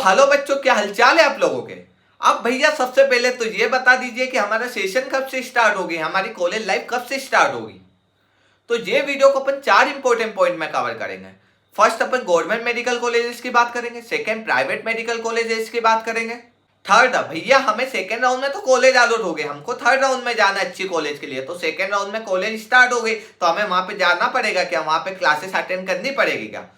Hello बच्चों, क्या हालचाल है आप लोगों के। अब भैया सबसे पहले तो ये बता दीजिए कि हमारा सेशन कब से स्टार्ट होगी, हमारी कॉलेज लाइफ कब से स्टार्ट होगी। तो ये वीडियो को अपन 4 इंपॉर्टेंट पॉइंट में कवर करेंगे। फर्स्ट अपन गवर्नमेंट मेडिकल कॉलेजेस की बात करेंगे, सेकंड प्राइवेट मेडिकल कॉलेजेस की बात करेंगे, थर्ड भैया हमें सेकंड राउंड में तो कॉलेज अलॉट हो गए, हमको थर्ड राउंड में जाना है अच्छी कॉलेज के लिए। तो सेकंड राउंड में कॉलेज स्टार्ट हो गई तो हमें वहां पे जाना पड़ेगा क्या, वहां पे क्लासेस अटेंड करनी पड़ेगी क्या।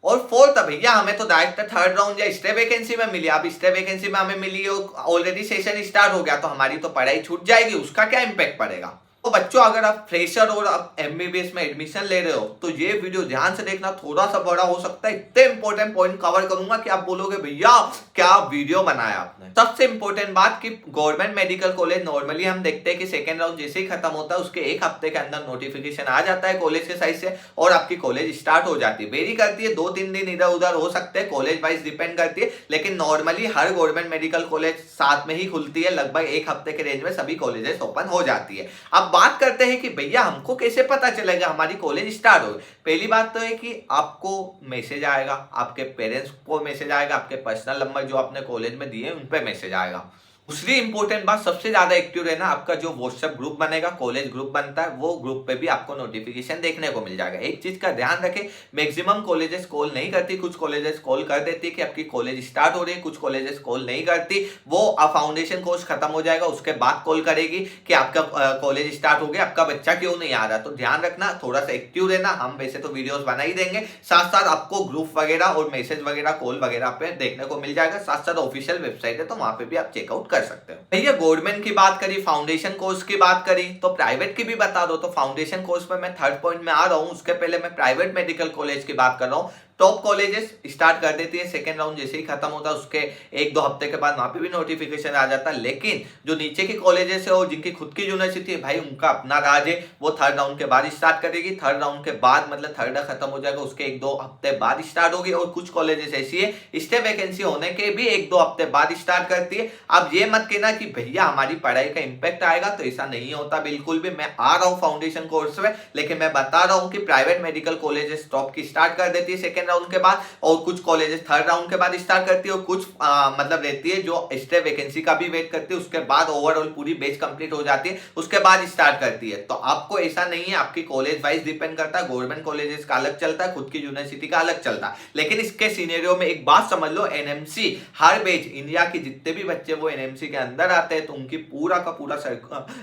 और फोर्थ भैया हमें तो डायरेक्ट थर्ड राउंड या स्टे वैकेंसी में मिली। अब स्टे वैकेंसी में हमें मिली, ऑलरेडी सेशन स्टार्ट हो गया तो हमारी तो पढ़ाई छूट जाएगी, उसका क्या इंपैक्ट पड़ेगा। तो बच्चों अगर आप फ्रेशर और आप एमबीबीएस में एडमिशन ले रहे हो तो ये वीडियो ध्यान से देखना, थोड़ा सा बड़ा हो सकता है। इतने इंपॉर्टेंट पॉइंट कवर करूंगा कि आप बोलोगे भैया क्या वीडियो बनाया आपने। सबसे इंपॉर्टेंट बात कि गवर्नमेंट मेडिकल कॉलेज नॉर्मली हम देखते हैं कि सेकंड राउंड जैसे ही खत्म होता है उसके एक हफ्ते के अंदर नोटिफिकेशन आ जाता है कॉलेज के साइड से और आपकी कॉलेज स्टार्ट हो जाती है। वेरी करती है, 2-3 दिन इधर उधर हो सकते हैं, कॉलेज वाइज डिपेंड करती है, लेकिन नॉर्मली हर गवर्नमेंट मेडिकल कॉलेज साथ में ही खुलती है। लगभग एक हफ्ते के रेंज में सभी कॉलेजेस ओपन हो जाती है। अब बात करते हैं कि भैया हमको कैसे पता चलेगा हमारी कॉलेज स्टार्ट हो गई। पहली बात तो है कि आपको मैसेज आएगा, आपके पेरेंट्स को मैसेज आएगा, आपके पर्सनल नंबर जो आपने कॉलेज में दिए उन पे मैसेज आएगा। दूसरी इंपॉर्टेंट बात, सबसे ज्यादा एक्टिव रहना, आपका जो व्हाट्सएप ग्रुप बनेगा, कॉलेज ग्रुप बनता है, वो ग्रुप पे भी आपको नोटिफिकेशन देखने को मिल जाएगा। एक चीज का ध्यान रखें, मैक्सिमम कॉलेजेस कॉल नहीं करती, कुछ कॉलेजेस कॉल कर देती है कि आपकी कॉलेज स्टार्ट हो रही है, कुछ कॉलेजेस कॉल नहीं करती। वो फाउंडेशन कोर्स खत्म हो जाएगा उसके बाद कॉल करेगी कि आपका कॉलेज स्टार्ट हो गया, आपका बच्चा क्यों नहीं आ रहा। तो ध्यान रखना, थोड़ा सा एक्टिव रहना। हम वैसे तो वीडियोस बना ही देंगे, साथ साथ आपको ग्रुप वगैरह और मैसेज वगैरह कॉल वगैरह पे देखने को मिल जाएगा। साथ साथ ऑफिशियल वेबसाइट है तो वहां पे भी आप चेकआउट कर सकते हो। भैया गवर्नमेंट की बात करी, फाउंडेशन कोर्स की बात करी, तो प्राइवेट की भी बता दो। तो फाउंडेशन कोर्स में मैं थर्ड पॉइंट में आ रहा हूं, उसके पहले मैं प्राइवेट मेडिकल कॉलेज की बात कर रहा हूं। टॉप कॉलेजेस स्टार्ट कर देती है सेकंड राउंड जैसे ही खत्म होता है उसके 1-2 हफ्ते के बाद वहां पे भी नोटिफिकेशन आ जाता है। लेकिन जो नीचे की कॉलेजेस है और जिनकी खुद की यूनिवर्सिटी है भाई, उनका अपना राज है, वो थर्ड राउंड के बाद स्टार्ट करेगी। थर्ड राउंड के बाद मतलब थर्ड खत्म हो जाएगा उसके 1-2 हफ्ते बाद स्टार्ट होगी। और कुछ कॉलेजेस ऐसी है स्टे वैकेंसी होने के भी 1-2 हफ्ते बाद स्टार्ट करती है। अब ये मत कहना कि भैया हमारी पढ़ाई का इंपैक्ट आएगा, तो ऐसा नहीं होता बिल्कुल भी। मैं आ रहा हूँ फाउंडेशन कोर्स में, लेकिन मैं बता रहा हूँ कि प्राइवेट मेडिकल कॉलेजेस टॉप की स्टार्ट कर देती है सेकंड राउंड के बाद, और कुछ कॉलेजेस थर्ड राउंड के बाद स्टार्ट करती है, और कुछ मतलब रहती है जो स्टे वैकेंसी का भी वेट करती है, उसके बाद ओवरऑल पूरी बैच कंप्लीट हो जाती है उसके बाद स्टार्ट करती है। तो आपको ऐसा नहीं है, आपकी कॉलेज वाइज डिपेंड करता है। गवर्नमेंट कॉलेजेस का अलग चलता है, खुद की यूनिवर्सिटी का अलग चलता है। लेकिन इसके सिनेरियो में एक बात समझ लो, एनएमसी हर बैच, इंडिया के जितने भी बच्चे वो एनएमसी के अंदर आते हैं तो उनकी पूरा का पूरा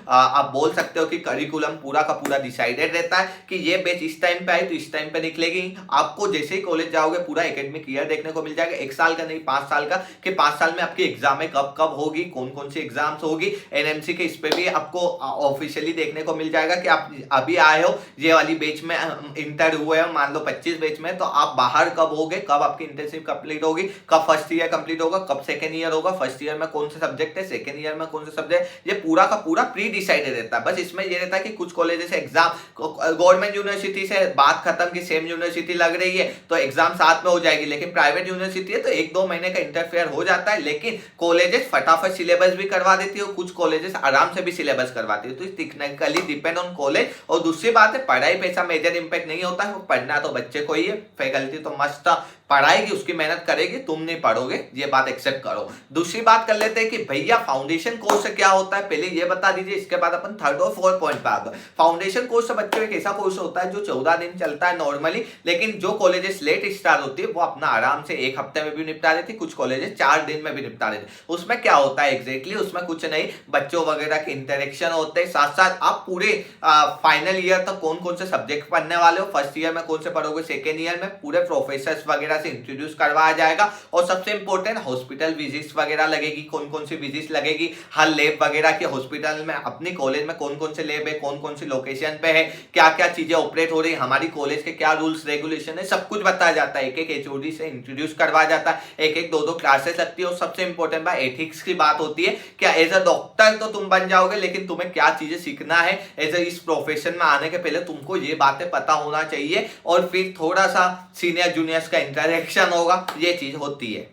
आप बोल सकते हो कि करिकुलम पूरा का पूरा डिसाइडेड रहता है कि ये बैच इस टाइम पे आई तो इस टाइम पे निकलेगी। आपको जैसे ही कॉलेज जाओगे पूरा एकेडमिक ईयर देखने को मिल जाएगा, 1 साल का नहीं 5 साल का, कि 5 साल में आपकी एग्जाम कब कब होगी, कौन कौन सी एग्जाम्स होगी। एनएमसी के इस पे भी आपको ऑफिशियली देखने को मिल जाएगा कि आप अभी आए हो ये वाली बैच में इंटर हुए हो, मान लो 25 बैच में, तो आप बाहर कब होगे, कब आपकी इंटर्नशिप कंप्लीट होगी, कब फर्स्ट ईयर कंप्लीट होगा, कब सेकंड ईयर होगा, फर्स्ट ईयर में कौन से सब्जेक्ट है, सेकंड ईयर में कौन से सब्जेक्ट, ये पूरा का पूरा प्री डिसाइडेड रहता है। बस इसमें ये रहता है कि कुछ कॉलेजेस एग्जाम गवर्नमेंट यूनिवर्सिटी से बात खत्म की सेम यूनिवर्सिटी लग रही है तो एग्जाम साथ में हो जाएगी, लेकिन प्राइवेट यूनिवर्सिटी है तो 1-2 महीने का इंटरफेयर हो जाता है। लेकिन कॉलेजेस फटाफट सिलेबस भी करवा देती है और कुछ कॉलेजेस आराम से भी सिलेबस करवाती है। तो टेक्निकली डिपेंड ऑन कॉलेज। और दूसरी बात है, पढ़ाई पे ऐसा मेजर इंपैक्ट नहीं होता है, पढ़ना तो बच्चे को ही है, फैकल्टी तो मस्त पढ़ाएगी, उसकी मेहनत करेगी, तुम नहीं पढ़ोगे, ये बात एक्सेप्ट करो। दूसरी बात कर लेते हैं कि भैया फाउंडेशन कोर्स क्या होता है, पहले ये बता दीजिए, इसके बाद अपन थर्ड और फोर्थ पॉइंट पे आते हैं। फाउंडेशन कोर्स बच्चों एक ऐसा कोर्स होता है जो 14 दिन चलता है नॉर्मली, लेकिन जो कॉलेजेस लेट स्टार्ट होती है वो अपना आराम से 1 हफ्ते में भी निपटा देती, कुछ कॉलेजेस 4 दिन में भी निपटा देते। उसमें क्या होता है एग्जैक्टली, उसमें कुछ नहीं, बच्चों वगैरह के इंटरेक्शन होते हैं, साथ साथ आप पूरे फाइनल ईयर तक कौन कौन से सब्जेक्ट पढ़ने वाले हो, फर्स्ट ईयर में कौन से पढ़ोगे, सेकेंड ईयर में पूरे प्रोफेसर वगैरह से इंट्रोड्यूस करवाया जाएगा। और सबसे इंपॉर्टेंट हॉस्पिटल विजिट्स वगैरह लगेगी, कौन कौन सी विजिट्स लगेगी, हर लैब वगैरह की हॉस्पिटल में, अपनी कॉलेज में कौन कौन से लैब है, कौन कौन सी लोकेशन पे है, क्या क्या चीजें ऑपरेट हो रही है, हमारी कॉलेज के क्या रूल्स रेगुलेशन है, सब कुछ बताया जाता है। एक एक एचओडी से इंट्रोड्यूस करवाया जाता है, एक एक 2-2 क्लासेस लगती है। और सबसे इंपॉर्टेंट बात एथिक्स की बात होती है, क्या एज अ डॉक्टर तो तुम बन जाओगे, लेकिन तुम्हें क्या चीजें सीखना है एज इस प्रोफेशन में आने के पहले तुमको ये बातें पता होना चाहिए। और फिर थोड़ा सा सीनियर जूनियर्स का इंटरेक्शन होगा, ये चीज होती है।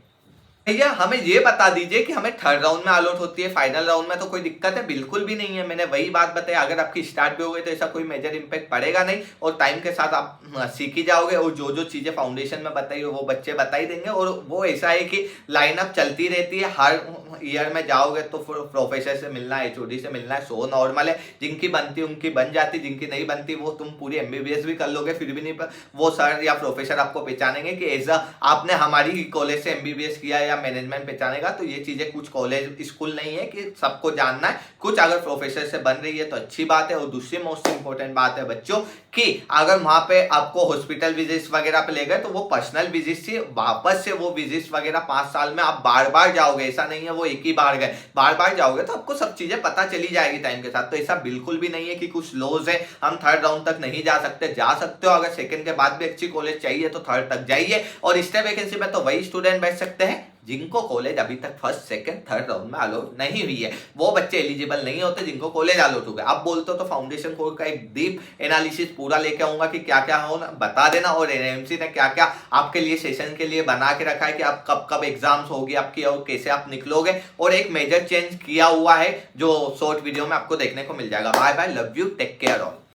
भैया हमें ये बता दीजिए कि हमें थर्ड राउंड में अलॉट होती है, फाइनल राउंड में तो कोई दिक्कत है? बिल्कुल भी नहीं है। मैंने वही बात बताई, अगर आपकी स्टार्ट भी हो गई तो ऐसा कोई मेजर इम्पैक्ट पड़ेगा नहीं, और टाइम के साथ आप सीख ही जाओगे, और जो जो चीजें फाउंडेशन में बताई वो बच्चे बता ही देंगे। और वो ऐसा है कि लाइनअप चलती रहती है, हर ईयर में जाओगे तो प्रोफेसर से मिलना, एचओडी से मिलना है, सो नॉर्मल है। जिनकी बनती उनकी बन जाती, जिनकी नहीं बनती वो तुम पूरी एमबीबीएस भी कर लोगे, फिर भी नहीं वो सर या प्रोफेसर आपको पहचानेंगे कि ऐसा आपने हमारी कॉलेज से एमबीबीएस किया या मैनेजमेंट पहचानेगा। तो ये चीजें कुछ कॉलेज स्कूल नहीं है कि सबको जानना है, कुछ अगर प्रोफेसर से बन रही है तो अच्छी बात है। और दूसरी मोस्ट इंपॉर्टेंट बात है बच्चों कि अगर वहां पे आपको हॉस्पिटल विजिट्स वगैरह पे ले गए तो वो पर्सनल विजिट थी, वापस से वो विजिट्स वगैरह 5 साल में आप बार बार जाओगे, ऐसा नहीं है वो एक ही बार गए, बार बार जाओगे तो आपको सब चीजें पता चली जाएगी टाइम के साथ। तो ऐसा बिल्कुल भी नहीं है कि कुछ लॉज है हम थर्ड राउंड तक नहीं जा सकते, जा सकते हो। अगर सेकंड के बाद भी अच्छी कॉलेज चाहिए तो थर्ड तक जाइए, और स्टे वैकेंसी में तो वही स्टूडेंट बैठ सकते हैं जिनको कॉलेज अभी तक फर्स्ट सेकंड थर्ड राउंड में अलॉट नहीं हुई है। वो बच्चे एलिजिबल नहीं होते जिनको कॉलेज अलॉट हो गया। आप बोलते हो तो फाउंडेशन कोर्स का एक डीप एनालिसिस पूरा लेके आऊंगा कि क्या क्या हो, बता देना। और एनएमसी ने क्या क्या आपके लिए सेशन के लिए बना के रखा है कि आप कब कब एग्जाम्स होगी आपकी और कैसे आप निकलोगे, और एक मेजर चेंज किया हुआ है जो शॉर्ट वीडियो में आपको देखने को मिल जाएगा। Bye bye, love you, take care all.